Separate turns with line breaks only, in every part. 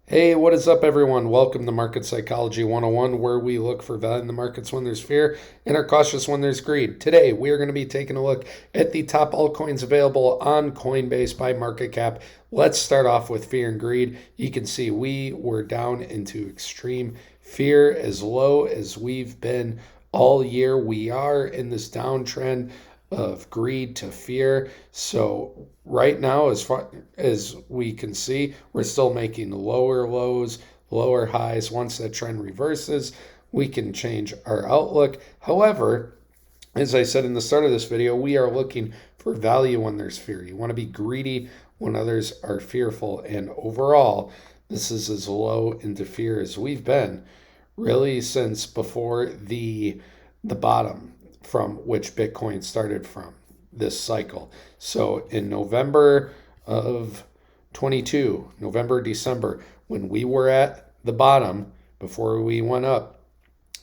Hey, what is up, everyone? Welcome to Market Psychology 101, where we look for value in the markets when there's fear and are cautious when there's greed. Today, we are going to be taking a look at the top altcoins available on Coinbase by market cap. Let's start off with fear and greed. You can see we were down into extreme fear, as low as we've been all year. We are in this downtrend of greed to fear. So right now, as far as we can see, we're still making lower lows, lower highs. Once that trend reverses, we can change our outlook. However, as I said in the start of this video, we are looking for value when there's fear. You want to be greedy when others are fearful. And overall, this is as low into fear as we've been really since before the bottom from which Bitcoin started from this cycle. So in November of 22, November, December, when we were at the bottom before we went up,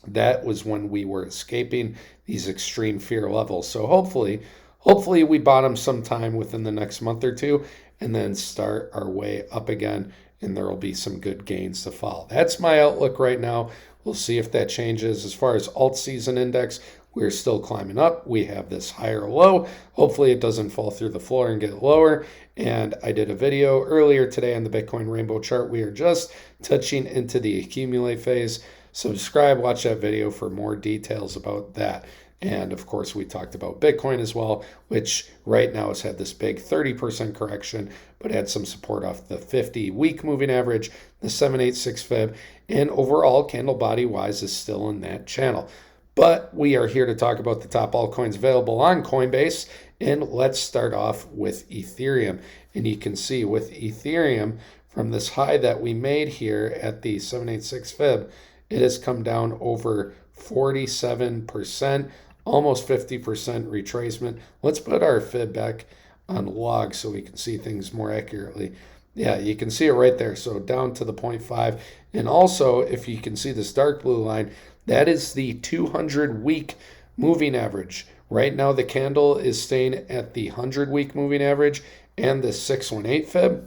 that was when we were escaping these extreme fear levels. So hopefully we bottom sometime within the next month or two and then start our way up again, and there will be some good gains to follow. That's my outlook right now. We'll see if that changes. As far as alt season index, we're still climbing up. We have this higher low. Hopefully it doesn't fall through the floor and get lower. And I did a video earlier today on the Bitcoin rainbow chart. We are just touching into the accumulate phase. Subscribe, watch that video for more details about that. And of course, we talked about Bitcoin as well, which right now has had this big 30% correction, but had some support off the 50-week moving average, the 786 fib, and overall, candle body wise is still in that channel. But we are here to talk about the top altcoins available on Coinbase, and let's start off with Ethereum. And you can see with Ethereum, from this high that we made here at the 786 fib, it has come down over 47%, almost 50% retracement. Let's put our fib back on log so we can see things more accurately. Yeah, you can see it right there. So down to the 0.5. And also, if you can see this dark blue line, that is the 200-week moving average. Right now, the candle is staying at the 100-week moving average and the 618 fib,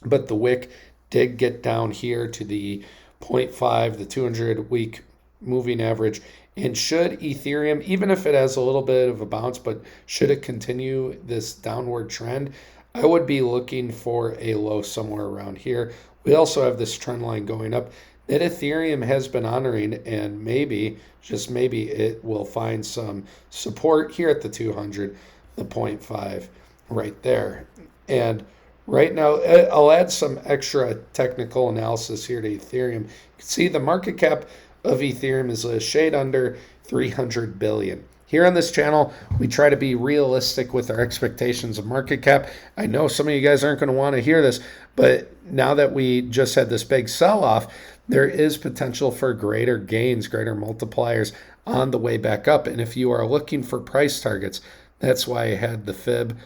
but the wick did get down here to the 0.5, the 200-week moving average. And should Ethereum, even if it has a little bit of a bounce, but should it continue this downward trend, I would be looking for a low somewhere around here. We also have this trend line going up that Ethereum has been honoring, and maybe, just maybe, it will find some support here at the 200, the 0.5 right there. And right now, I'll add some extra technical analysis here to Ethereum. You can see the market cap of Ethereum is a shade under 300 billion. Here on this channel, we try to be realistic with our expectations of market cap. I know some of you guys aren't going to want to hear this, but now that we just had this big sell-off, there is potential for greater gains, greater multipliers on the way back up. And if you are looking for price targets, that's why I had the fib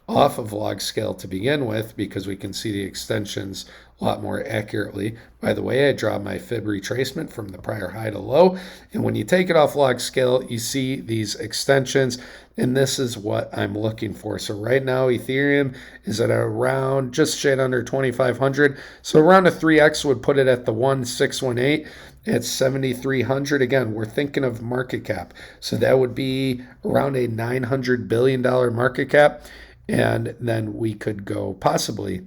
off of log scale to begin with, because we can see the extensions a lot more accurately. By the way, I draw my fib retracement from the prior high to low, and when you take it off log scale, you see these extensions, and this is what I'm looking for. So right now, Ethereum is at around just shade under 2,500. So around a 3x would put it at the 1,618. At 7,300. Again, we're thinking of market cap. So that would be around a $900 billion market cap. And then we could go possibly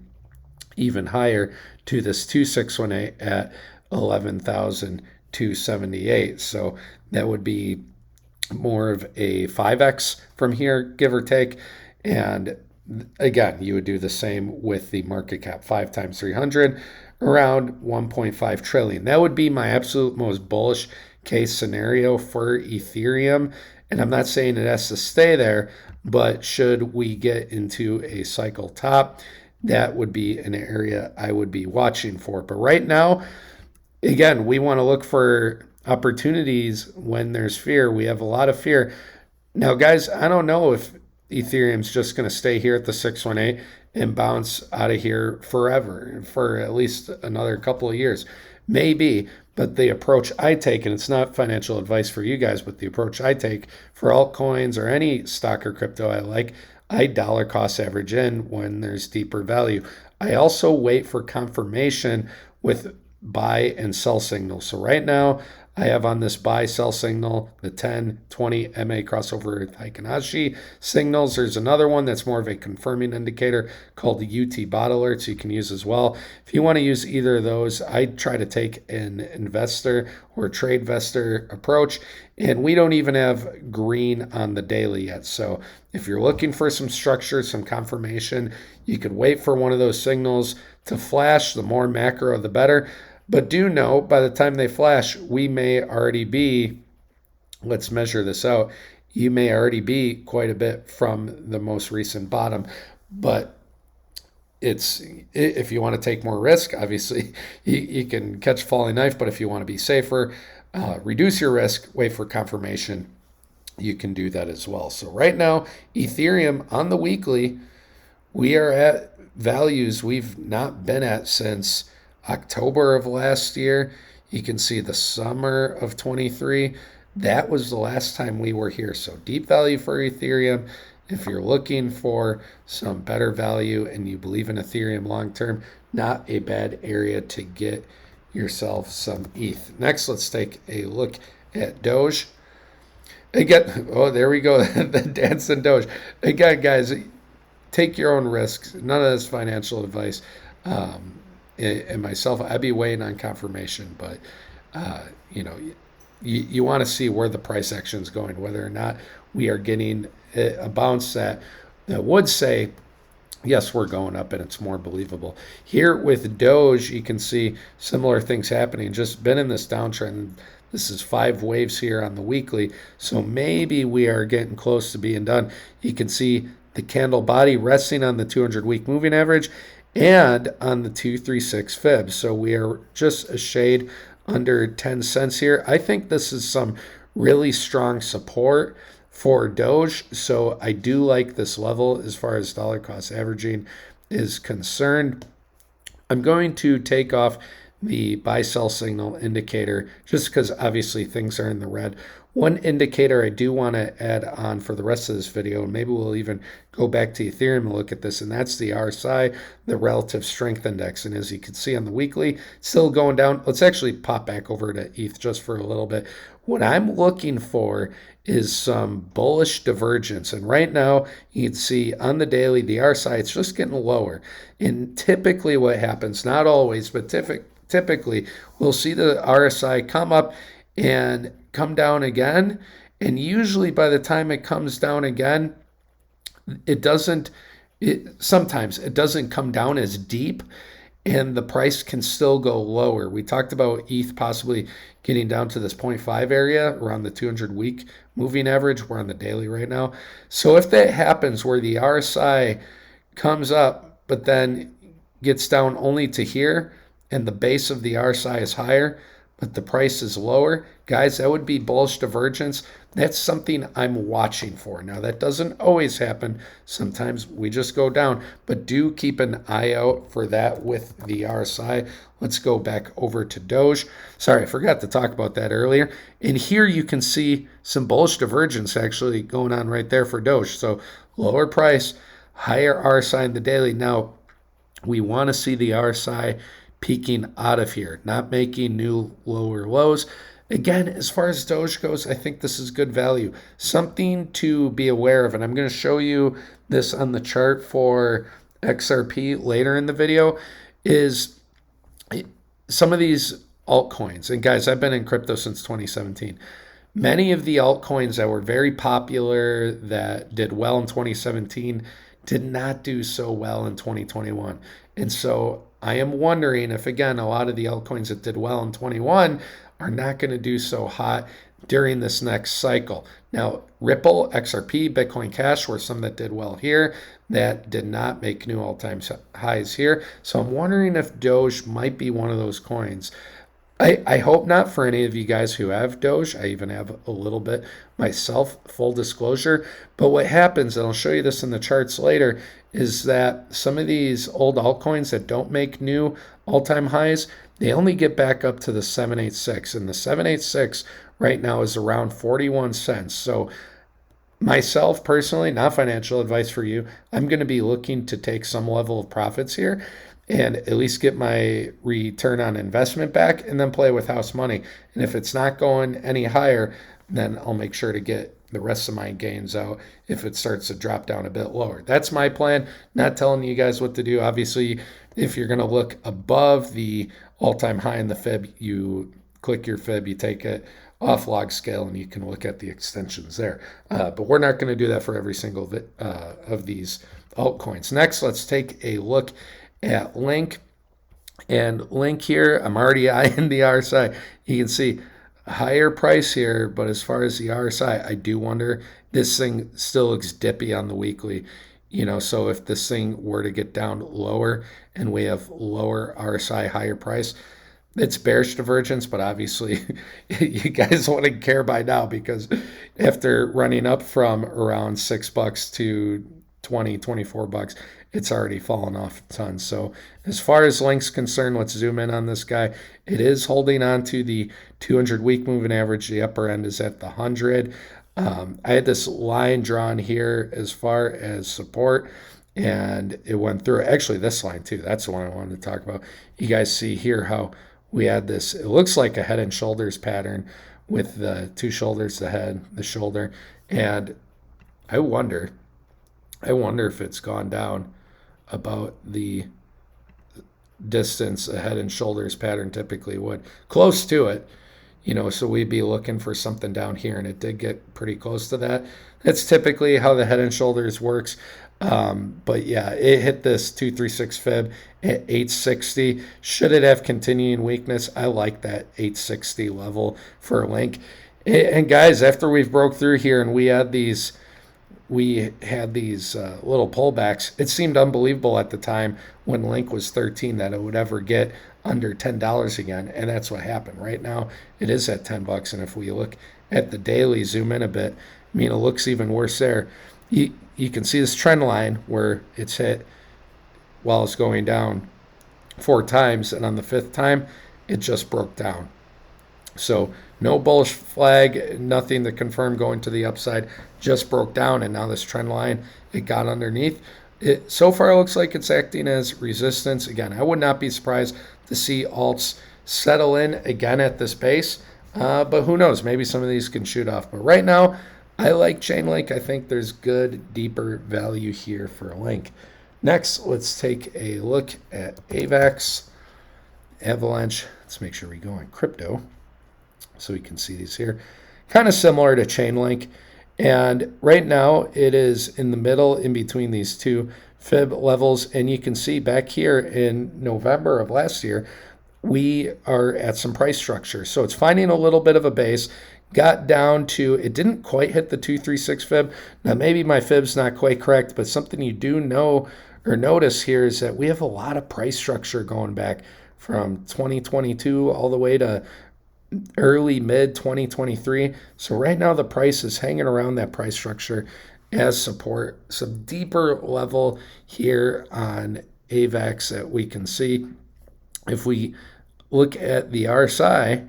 even higher to this 2618 at 11,278. So that would be more of a 5x from here, give or take. And again, you would do the same with the market cap, 5 times 300, around 1.5 trillion. That would be my absolute most bullish case scenario for Ethereum. And I'm not saying it has to stay there, but should we get into a cycle top, that would be an area I would be watching for. But right now, again, we want to look for opportunities when there's fear. We have a lot of fear. Now, guys, I don't know if Ethereum's just going to stay here at the 618 and bounce out of here forever, for at least another couple of years. Maybe, but the approach I take, and it's not financial advice for you guys, but the approach I take for altcoins or any stock or crypto I like, I dollar cost average in when there's deeper value. I also wait for confirmation with buy and sell signals. So right now I have on this buy sell signal the 10, 20 MA crossover Fibonacci signals. There's another one that's more of a confirming indicator called the UT bot alerts you can use as well. If you want to use either of those, I try to take an investor or trade vestor approach, and we don't even have green on the daily yet. So if you're looking for some structure, some confirmation, you could wait for one of those signals to flash. The more macro, the better. But do know, by the time they flash, we may already be, let's measure this out, you may already be quite a bit from the most recent bottom. But it's, if you want to take more risk, obviously you can catch a falling knife. But if you want to be safer, reduce your risk, wait for confirmation, you can do that as well. So right now, Ethereum on the weekly, we are at values we've not been at since October of last year. You can see the summer of 23. That was the last time we were here. So deep value for Ethereum. If you're looking for some better value and you believe in Ethereum long term, not a bad area to get yourself some ETH. Next, let's take a look at Doge. Again, oh, there we go. The dance and Doge. Again, guys, take your own risks. None of this financial advice. And myself, I'd be waiting on confirmation, but you want to see where the price action is going, whether or not we are getting a bounce that would say, yes, we're going up and it's more believable. Here with Doge, you can see similar things happening, just been in this downtrend. This is 5 waves here on the weekly, so maybe we are getting close to being done. You can see the candle body resting on the 200-week moving average and on the 236 fib. So we are just a shade under 10 cents here. I think this is some really strong support for Doge. So I do like this level as far as dollar cost averaging is concerned. I'm going to take off the buy sell signal indicator just because obviously things are in the red. One indicator I do want to add on for the rest of this video, and maybe we'll even go back to Ethereum and look at this, and that's the RSI, the Relative Strength Index. And as you can see on the weekly, still going down. Let's actually pop back over to ETH just for a little bit. What I'm looking for is some bullish divergence. And right now, you can see on the daily, the RSI, it's just getting lower. And typically what happens, not always, but typically, we'll see the RSI come up and come down again, and usually by the time it comes down again, sometimes it doesn't come down as deep, and the price can still go lower. We talked about ETH possibly getting down to this 0.5 area around the 200-week moving average. We're on the daily right now. So if that happens where the RSI comes up but then gets down only to here and the base of the RSI is higher but the price is lower, guys, that would be bullish divergence. That's something I'm watching for. Now, that doesn't always happen. Sometimes we just go down, but do keep an eye out for that with the RSI. Let's go back over to Doge. Sorry, I forgot to talk about that earlier. And here you can see some bullish divergence actually going on right there for Doge. So lower price, higher RSI in the daily. Now, we want to see the RSI peaking out of here, not making new lower lows. Again, as far as Doge goes, I think this is good value. Something to be aware of, and I'm going to show you this on the chart for XRP later in the video, is some of these altcoins. And guys, I've been in crypto since 2017. Many of the altcoins that were very popular, that did well in 2017, did not do so well in 2021. And so I am wondering if, again, a lot of the altcoins that did well in 21 are not going to do so hot during this next cycle. Now, Ripple, XRP, Bitcoin Cash were some that did well here that did not make new all-time highs here. So I'm wondering if Doge might be one of those coins. I hope not for any of you guys who have Doge. I even have a little bit myself, full disclosure. But what happens, and I'll show you this in the charts later, is that some of these old altcoins that don't make new all-time highs, they only get back up to the 786. And the 786 right now is around 41 cents. So myself personally, not financial advice for you, I'm going to be looking to take some level of profits here. and at least get my return on investment back and then play with house money. And if it's not going any higher, then I'll make sure to get the rest of my gains out if it starts to drop down a bit lower. That's my plan. Not telling you guys what to do. Obviously, if you're going to look above the all-time high in the fib, you click your fib, you take it off log scale, and you can look at the extensions there. But we're not going to do that for every single of these altcoins. Next, let's take a look at Link. And Link here, I'm already eyeing the RSI. You can see a higher price here, but as far as the RSI, I do wonder, this thing still looks dippy on the weekly. So if this thing were to get down lower and we have lower RSI, higher price, it's bearish divergence, but obviously you guys wouldn't care by now, because after running up from around $6 to 20, 24 bucks, it's already fallen off a ton. So as far as Link's concerned, let's zoom in on this guy. It is holding on to the 200-week moving average. The upper end is at the 100. I had this line drawn here as far as support, and it went through. Actually, this line too, that's the one I wanted to talk about. You guys see here how we had this, it looks like a head and shoulders pattern with the two shoulders, the head, the shoulder. And I wonder if it's gone down about the distance a head and shoulders pattern typically would. Close to it, so we'd be looking for something down here, and it did get pretty close to that. That's typically how the head and shoulders works. But yeah, it hit this 236 fib at 860. Should it have continuing weakness? I like that 860 level for Link. And guys, after we've broke through here and we had these little pullbacks, it seemed unbelievable at the time when Link was 13 that it would ever get under $10 again, and that's what happened. Right now it is at $10, and if we look at the daily, zoom in a bit, it looks even worse there. You can see this trend line where it's hit while it's going down 4 times, and on the 5th time it just broke down. So no bullish flag, nothing to confirm going to the upside, just broke down, and now this trend line, it got underneath. It so far looks like it's acting as resistance. Again, I would not be surprised to see alts settle in again at this base, but who knows, maybe some of these can shoot off. But right now, I like Chainlink. I think there's good, deeper value here for Link. Next, let's take a look at AVAX, Avalanche. Let's make sure we go on crypto so we can see these here. Kind of similar to Chainlink. And right now, it is in the middle in between these two fib levels. And you can see back here in November of last year, we are at some price structure. So it's finding a little bit of a base. Got down to, it didn't quite hit the 236 fib. Now, maybe my fib's not quite correct, but something you do know or notice here is that we have a lot of price structure going back from 2022 all the way to early mid 2023. So right now the price is hanging around that price structure as support. Some deeper level here on AVAX that we can see. If we look at the RSI,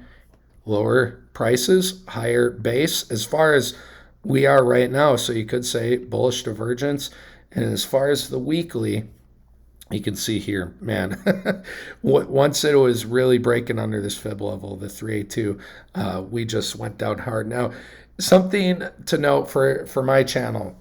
lower prices, higher base as far as we are right now. So you could say bullish divergence. And as far as the weekly, you can see here, man, once it was really breaking under this fib level, the 382, we just went down hard. Now, something to note for my channel,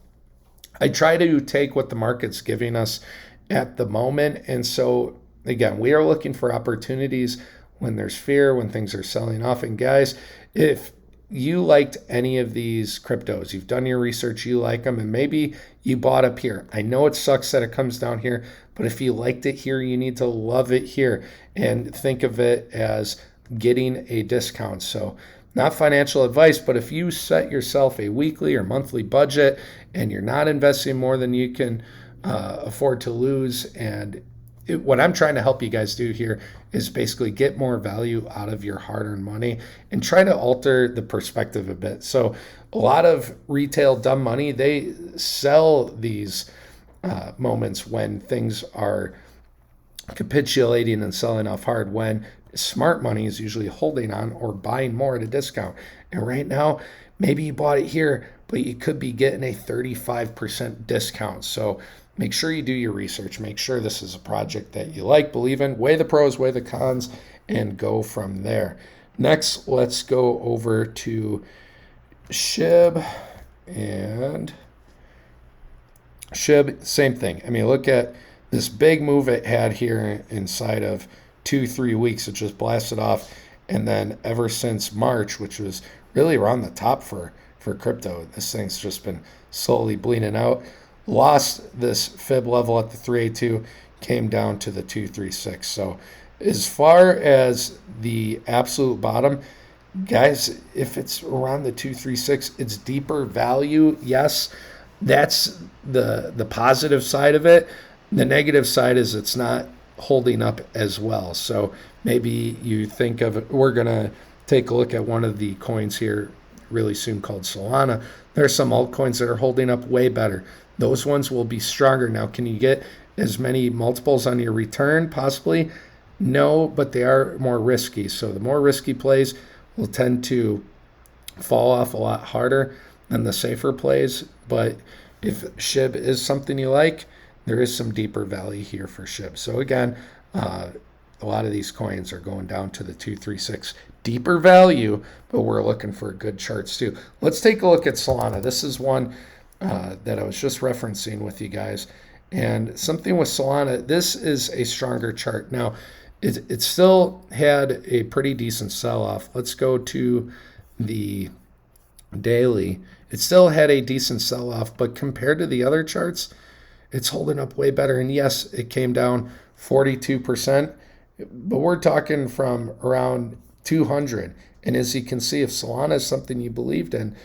I try to take what the market's giving us at the moment. And so, again, we are looking for opportunities when there's fear, when things are selling off. And guys, if you liked any of these cryptos, you've done your research, you like them, and maybe you bought up here. I know it sucks that it comes down here, but if you liked it here, you need to love it here and think of it as getting a discount. So not financial advice, but if you set yourself a weekly or monthly budget and you're not investing more than you can afford to lose, and what I'm trying to help you guys do here is basically get more value out of your hard-earned money and try to alter the perspective a bit. So a lot of retail dumb money, they sell these moments when things are capitulating and selling off hard, when smart money is usually holding on or buying more at a discount. And right now, maybe you bought it here, but you could be getting a 35% discount. So make sure you do your research. Make sure this is a project that you like, believe in, weigh the pros, weigh the cons, and go from there. Next, let's go over to SHIB. And SHIB, same thing. I mean, look at this big move it had here inside of 2-3 weeks. It just blasted off. And then ever since March, which was really around the top for crypto, this thing's just been slowly bleeding out. Lost this fib level at the 382, came down to the 236. So as far as the absolute bottom, guys, if it's around the 236, it's deeper value. Yes, that's the positive side of it. The negative side is it's not holding up as well. So maybe you think of it, we're going to take a look at one of the coins here really soon called Solana. There are some altcoins that are holding up way better. Those ones will be stronger. Now, can you get as many multiples on your return? Possibly. No, but they are more risky. So the more risky plays will tend to fall off a lot harder than the safer plays. But if SHIB is something you like, there is some deeper value here for SHIB. So again, a lot of these coins are going down to the 236 deeper value, but we're looking for good charts too. Let's take a look at Solana. This is one that I was just referencing with you guys. And something with Solana, this is a stronger chart. Now, it still had a pretty decent sell-off. Let's go to the daily. It still had a decent sell-off, but compared to the other charts, it's holding up way better. And yes, it came down 42%, but we're talking from around 200. And as you can see, if Solana is something you believed in,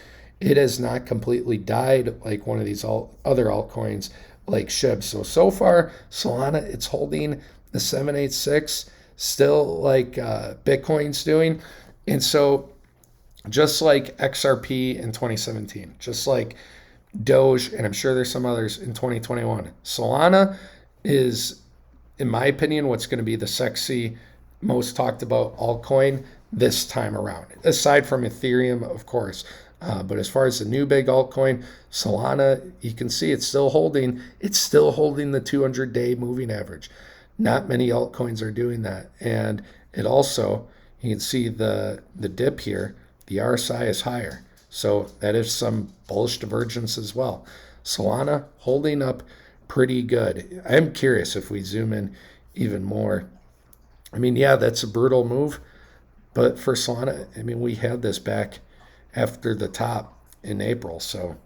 it has not completely died like one of these other altcoins like SHIB. So far, Solana, it's holding the 786, still like Bitcoin's doing. And so just like XRP in 2017, just like DOGE, and I'm sure there's some others in 2021, Solana is, in my opinion, what's going to be the sexy, most talked about altcoin this time around, aside from Ethereum, of course. But as far as the new big altcoin, Solana, you can see it's still holding the 200-day moving average. Not many altcoins are doing that. And it also, you can see the dip here, the RSI is higher. So that is some bullish divergence as well. Solana holding up pretty good. I'm curious if we zoom in even more. I mean, yeah, that's a brutal move. But for Solana, I mean, we had this back after the top in April. So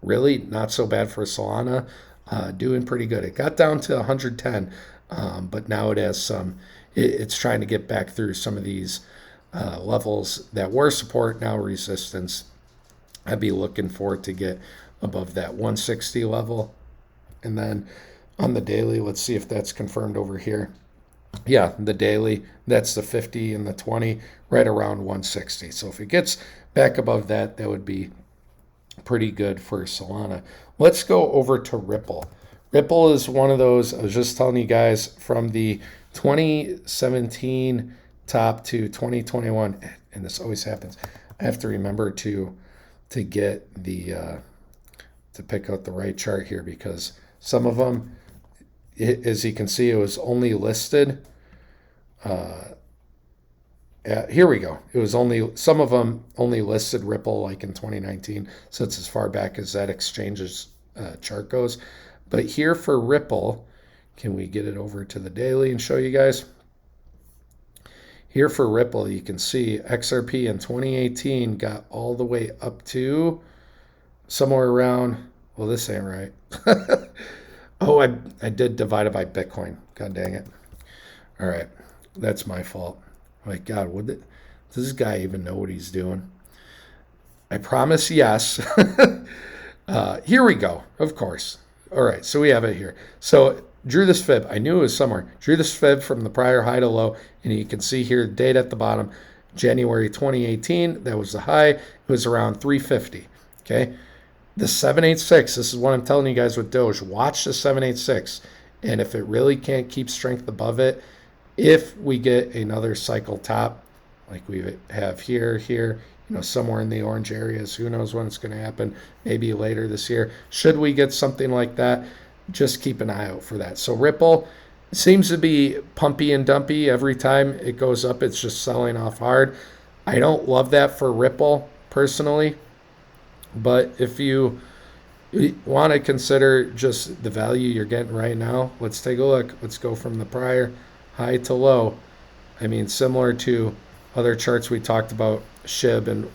really not so bad for Solana, doing pretty good. It got down to 110, but now it has it's trying to get back through some of these levels that were support, now resistance. I'd be looking for it to get above that 160 level. And then on the daily, let's see if that's confirmed over here. Yeah, the daily, that's the 50 and the 20, right around 160. So if it gets back above that, that would be pretty good for Solana. Let's go over to Ripple. Ripple is one of those, I was just telling you guys, from the 2017 top to 2021, and this always happens. I have to remember to get the to pick out the right chart here, because some of them, as you can see, it was only listed. Here we go. It was only, some of them only listed Ripple like in 2019. So it's as far back as that exchange's chart goes. But here for Ripple, can we get it over to the daily and show you guys? Here for Ripple, you can see XRP in 2018 got all the way up to somewhere around, well, this ain't right. Oh, I did divide it by Bitcoin. God dang it. All right. That's my fault. My God, does this guy even know what he's doing? I promise yes. Here we go, of course. All right, so we have it here. So drew this fib. I knew it was somewhere. Drew this fib from the prior high to low, and you can see here the date at the bottom, January 2018. That was the high. It was around 350. Okay. The 786, this is what I'm telling you guys with Doge. Watch the 786. And if it really can't keep strength above it, if we get another cycle top, like we have here, somewhere in the orange areas, who knows when it's going to happen, maybe later this year. Should we get something like that, just keep an eye out for that. So Ripple seems to be pumpy and dumpy. Every time it goes up, it's just selling off hard. I don't love that for Ripple personally, but if you want to consider just the value you're getting right now, let's take a look. Let's go from the prior high to low. I mean, similar to other charts we talked about, SHIB and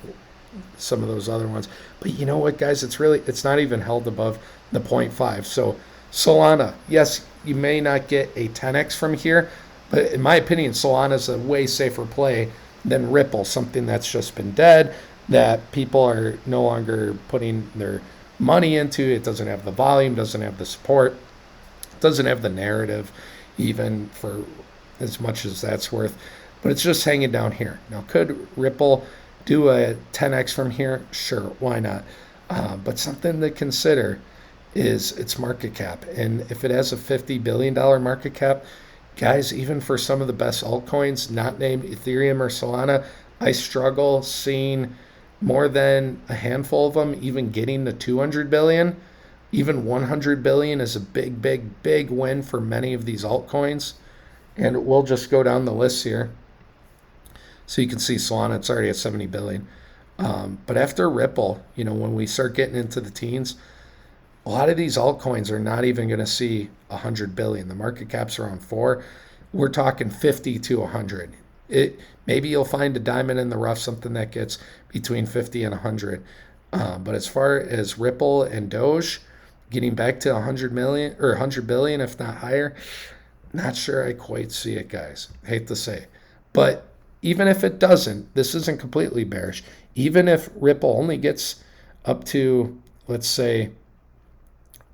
some of those other ones. But you know what, guys? It's not even held above the 0.5. So Solana, yes, you may not get a 10x from here, but in my opinion, Solana is a way safer play than Ripple, something that's just been dead, that people are no longer putting their money into. It doesn't have the volume, doesn't have the support, doesn't have the narrative, even for as much as that's worth, but it's just hanging down here. Now, could Ripple do a 10x from here? Sure, why not? But something to consider is its market cap. And if it has a $50 billion market cap, guys, even for some of the best altcoins, not named Ethereum or Solana, I struggle seeing more than a handful of them even getting to 200 billion. Even 100 billion is a big, big, big win for many of these altcoins. And we'll just go down the list here. So you can see Solana, it's already at 70 billion. But after Ripple, when we start getting into the teens, a lot of these altcoins are not even going to see 100 billion. The market cap's around 4. We're talking 50 to 100. Maybe you'll find a diamond in the rough, something that gets between 50 and 100. But as far as Ripple and Doge getting back to 100 million or 100 billion, if not higher, not sure I quite see it, guys. Hate to say. But even if it doesn't, this isn't completely bearish. Even if Ripple only gets up to, let's say,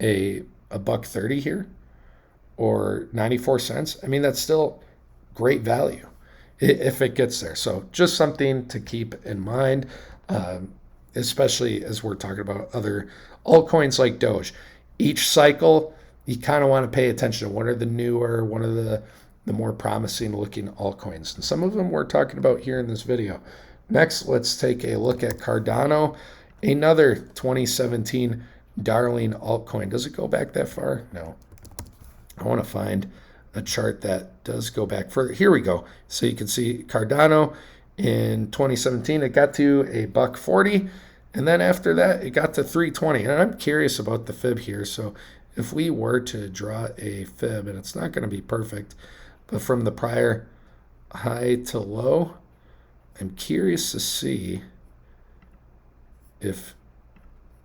a $1.30 here or 94 cents, I mean, that's still great value if it gets there. So just something to keep in mind, especially as we're talking about other altcoins like Doge. Each cycle, you kind of want to pay attention to what are the newer, what are the more promising looking altcoins. And some of them we're talking about here in this video. Next, let's take a look at Cardano, another 2017 darling altcoin. Does it go back that far? No. I want to find a chart that does go back further. Here we go. So you can see Cardano in 2017, it got to $1.40. And then after that, it got to 320. And I'm curious about the fib here. So if we were to draw a fib, and it's not going to be perfect, but from the prior high to low, I'm curious to see if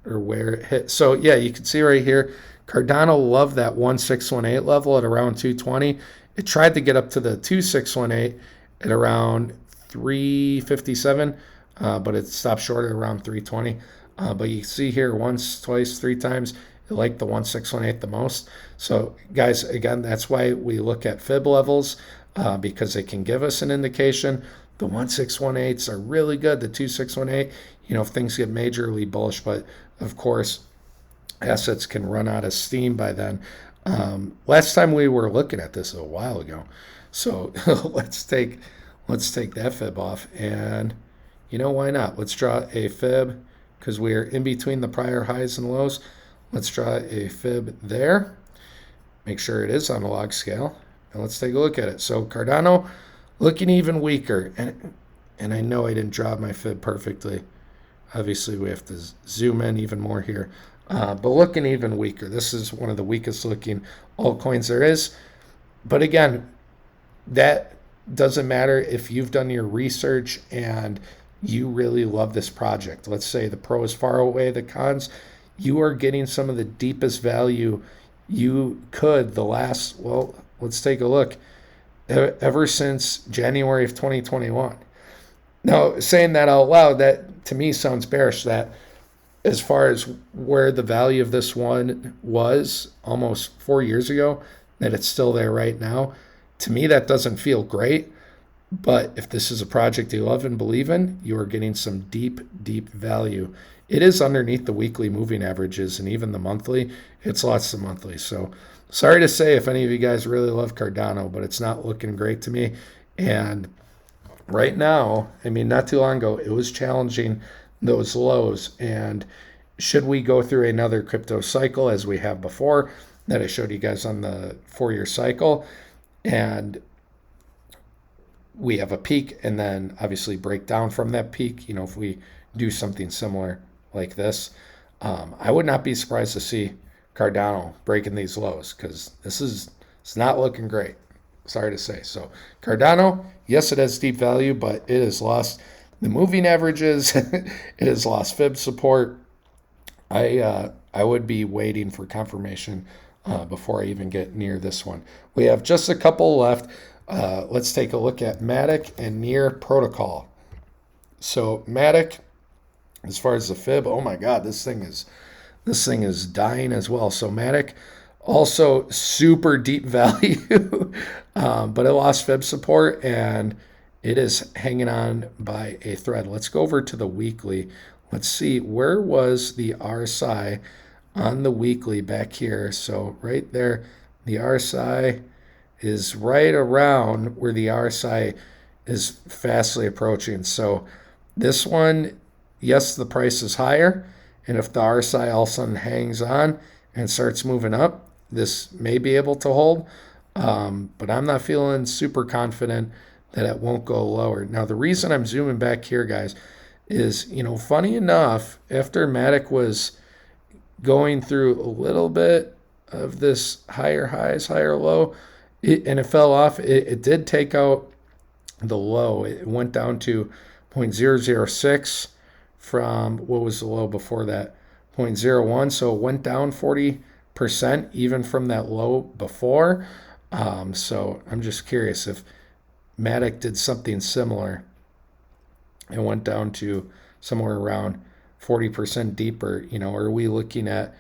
or where it hit. So yeah, you can see right here, Cardano loved that 1618 level at around 220. It tried to get up to the 2618 at around 357, but it stopped short at around 320. But you see here once, twice, 3 times, it liked the 1618 the most. So guys, again, that's why we look at fib levels, because they can give us an indication. The 1618s are really good. The 2618, if things get majorly bullish, but of course, assets can run out of steam by then. Last time we were looking at this a while ago. So let's take that fib off, and why not? Let's draw a fib because we're in between the prior highs and lows. Let's draw a fib there. Make sure it is on a log scale, and let's take a look at it. So Cardano looking even weaker, and I know I didn't draw my fib perfectly. Obviously, we have to zoom in even more here. But looking even weaker. This is one of the weakest looking altcoins there is. But again, that doesn't matter if you've done your research and you really love this project. Let's say the pro is far away, the cons, you are getting some of the deepest value you could let's take a look, ever since January of 2021. Now, saying that out loud, that to me sounds bearish, that as far as where the value of this one was almost 4 years ago, that it's still there right now. To me, that doesn't feel great. But if this is a project you love and believe in, you are getting some deep, deep value. It is underneath the weekly moving averages and even the monthly. It's lots of monthly. So sorry to say if any of you guys really love Cardano, but it's not looking great to me. And right now, I mean, not too long ago, it was challenging those lows. And should we go through another crypto cycle as we have before, that I showed you guys on the 4-year cycle. And we have a peak and then obviously break down from that peak. If we do something similar like this, I would not be surprised to see Cardano breaking these lows, because it's not looking great. Sorry to say. So Cardano, yes, it has deep value, but it has lost the moving averages. It has lost fib support. I would be waiting for confirmation before I even get near this one. We have just a couple left. Let's take a look at MATIC and Near Protocol. So MATIC, as far as the fib, oh my God, this thing is dying as well. So MATIC, also super deep value, but it lost fib support and it is hanging on by a thread. Let's go over to the weekly. Let's see, where was the RSI on the weekly back here? So right there, the RSI is right around where the RSI is fastly approaching. So this one, yes, the price is higher. And if the RSI all of a sudden hangs on and starts moving up, this may be able to hold. But I'm not feeling super confident that it won't go lower. Now, the reason I'm zooming back here, guys, is, funny enough, after MATIC was going through a little bit of this higher highs, higher low, and it fell off, it did take out the low. It went down to 0.006 from, what was the low before that? 0.01. So it went down 40% even from that low before. So I'm just curious if MATIC did something similar and went down to somewhere around 40% deeper. Are we looking at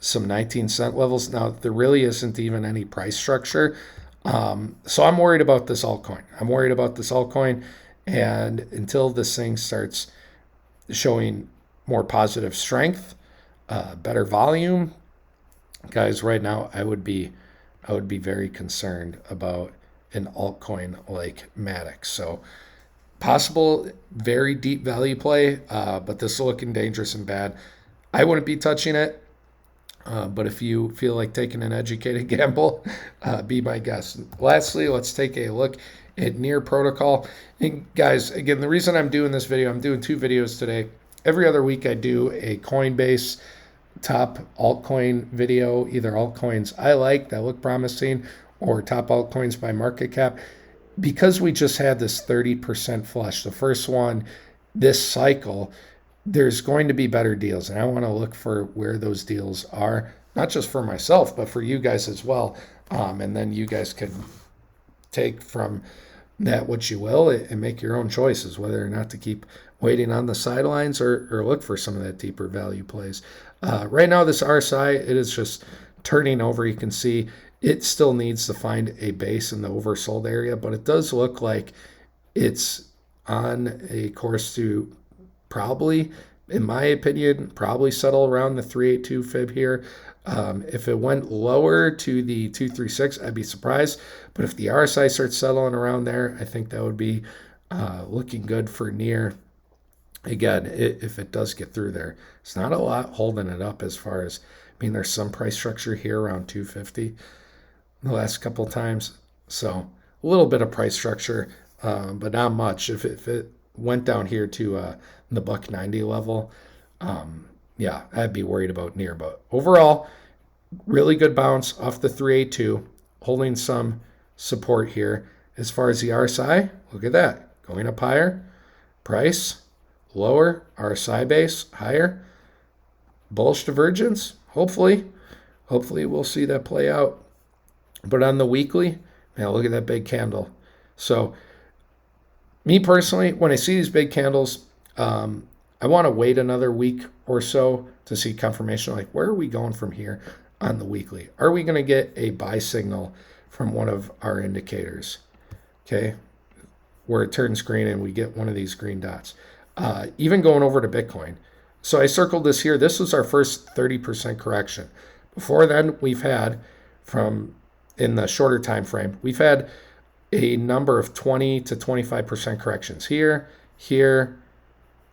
some 19-cent levels? Now, there really isn't even any price structure. So I'm worried about this altcoin. And until this thing starts showing more positive strength, better volume, guys, right now I would be very concerned about an altcoin like MATIC. So possible very deep value play, but this is looking dangerous and bad. I wouldn't be touching it. But if you feel like taking an educated gamble, be my guest. Lastly, let's take a look at Near Protocol. And guys, again, the reason I'm doing this video, I'm doing 2 videos today. Every other week I do a Coinbase top altcoin video, either altcoins I like that look promising or top altcoins by market cap. Because we just had this 30% flush, the first one this cycle, there's going to be better deals. And I want to look for where those deals are, not just for myself, but for you guys as well. And then you guys can take from that what you will and make your own choices, whether or not to keep waiting on the sidelines or look for some of that deeper value plays. Right now, this RSI, it is just turning over. You can see it still needs to find a base in the oversold area, but it does look like it's on a course to probably, in my opinion, probably settle around the 382 fib here. If it went lower to the 236, I'd be surprised. But if the RSI starts settling around there, I think that would be looking good for Near. Again, if it does get through there, it's not a lot holding it up as far as, there's some price structure here around 250 the last couple of times. So a little bit of price structure, but not much. If it went down here to the $1.90 level, yeah, I'd be worried about Near. But overall, really good bounce off the 382, holding some support here. As far as the RSI, look at that, going up higher, price lower, RSI base higher, bullish divergence. Hopefully we'll see that play out. But on the weekly, man, look at that big candle. So me personally, when I see these big candles, I want to wait another week or so to see confirmation, like where are we going from here on the weekly? Are we going to get a buy signal from one of our indicators? Okay, where it turns green and we get one of these green dots. Even going over to Bitcoin. So I circled this here. This was our first 30% correction. Before then, we've had, from in the shorter time frame, we've had a number of 20 to 25% corrections here, here.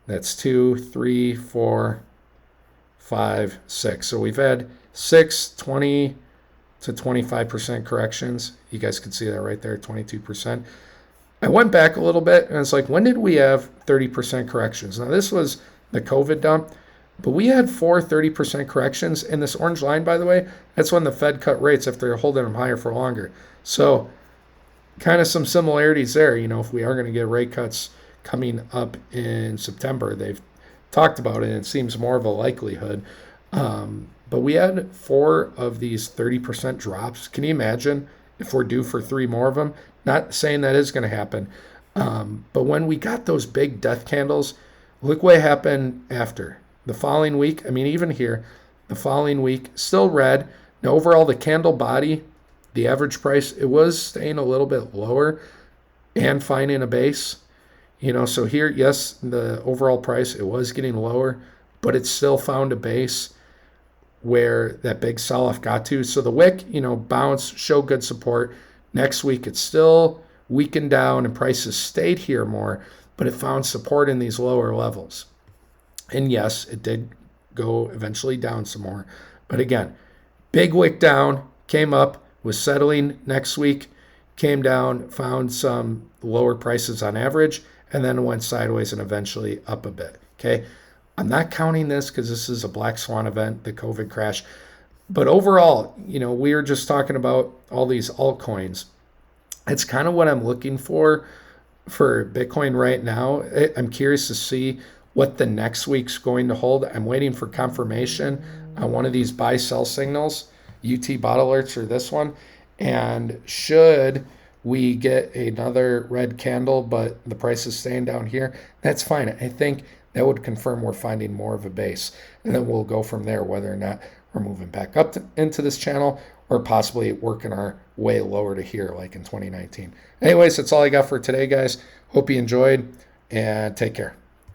That's 2, 3, 4, 5, 6. So we've had 6, 20, to 25% corrections. You guys can see that right there, 22%. I went back a little bit and it's like, when did we have 30% corrections? Now this was the COVID dump, but we had 30% corrections. And this orange line, by the way, that's when the Fed cut rates if they're holding them higher for longer. So kind of some similarities there. You know, if we are going to get rate cuts coming up in September, they've talked about it, and it seems more of a likelihood. But we had 4 of these 30% drops. Can you imagine if we're due for 3 more of them? Not saying that is going to happen. But when we got those big death candles, look what happened after. The following week, I mean, even here, the following week, still red. Now, overall, the candle body, the average price, it was staying a little bit lower and finding a base. You know, so here, yes, the overall price, it was getting lower, but it still found a base where that big sell-off got to. So the wick, you know, bounced, showed good support. Next week, it's still weakened down and prices stayed here more, but it found support in these lower levels. And yes, it did go eventually down some more. But again, big wick down, came up, was settling next week, came down, found some lower prices on average, and then went sideways and eventually up a bit. Okay. I'm not counting this because this is a black swan event, the COVID crash. But overall, you know, we were just talking about all these altcoins. It's kind of what I'm looking for Bitcoin right now. I'm curious to see what the next week's going to hold. I'm waiting for confirmation on one of these buy-sell signals, UT bot alerts or this one. And should we get another red candle, but the price is staying down here, that's fine. I think that would confirm we're finding more of a base. And then we'll go from there, whether or not we're moving back up into this channel or possibly working our way lower to here like in 2019. Anyways, that's all I got for today, guys. Hope you enjoyed and take care.